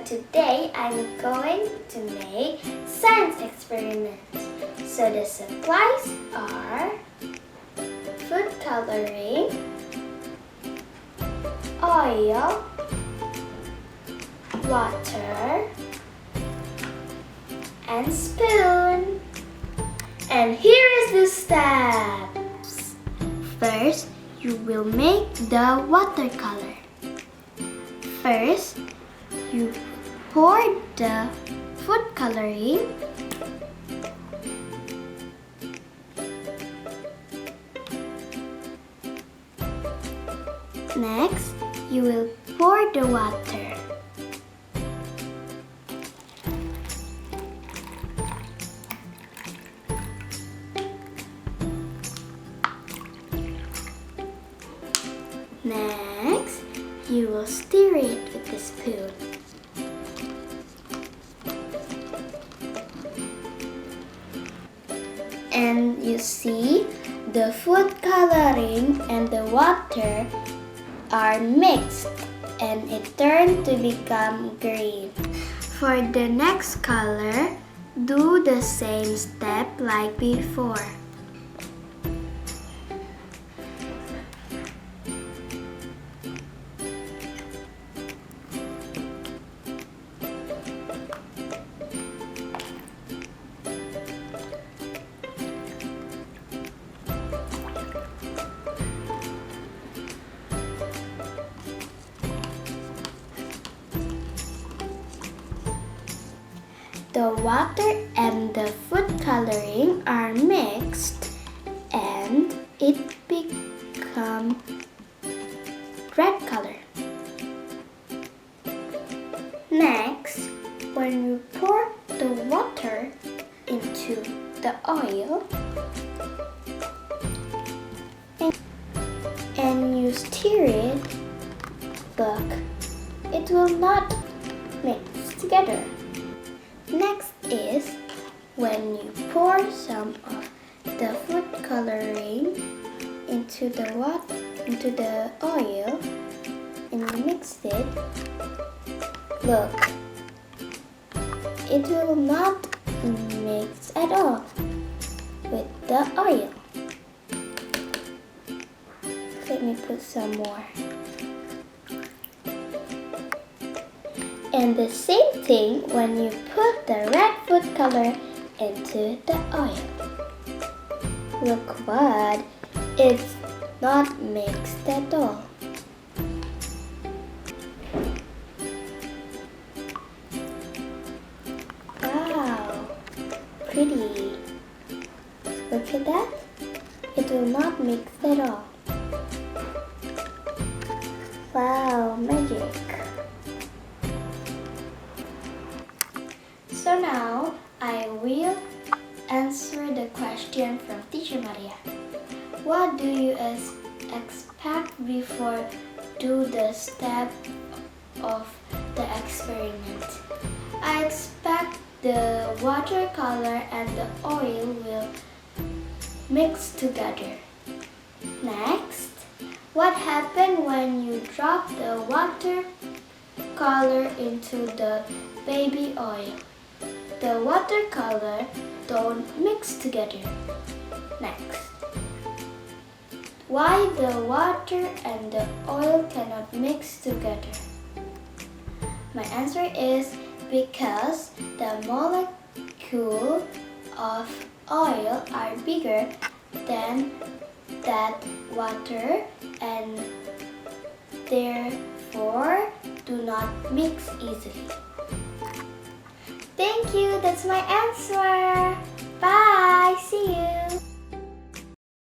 today I'm going to make science experiment. So the supplies are food coloring, oil, water, and spoon. And here is the steps. First, you will make the watercolor. First, you pour the food coloring. Next, you will pour the water. Next, you will stir it with the spoon. And you see, the food coloring and the water are mixed and it turned to become green. For the next color, do the same step like before. The water and the food coloring are mixed and it becomes red color. Next, when you pour the water into the oil and you stir it, look, it will not mix together. Next is when you pour some of the food coloring into the oil and mix it. Look, it will not mix at all with the oil. Let me put some more. And the same thing when you put the red food color into the oil. Look what? It's not mixed at all. Wow, pretty. Look at that. It will not mix at all. Wow, magic. So now, I will answer the question from Teacher Maria. What do you expect before do the step of the experiment? I expect the watercolor and the oil will mix together. Next, what happened when you drop the watercolor into the baby oil? The watercolor don't mix together. Next, why the water and the oil cannot mix together? My answer is because the molecule of oil are bigger than that water and therefore do not mix easily. Thank you, that's my answer. Bye, see you.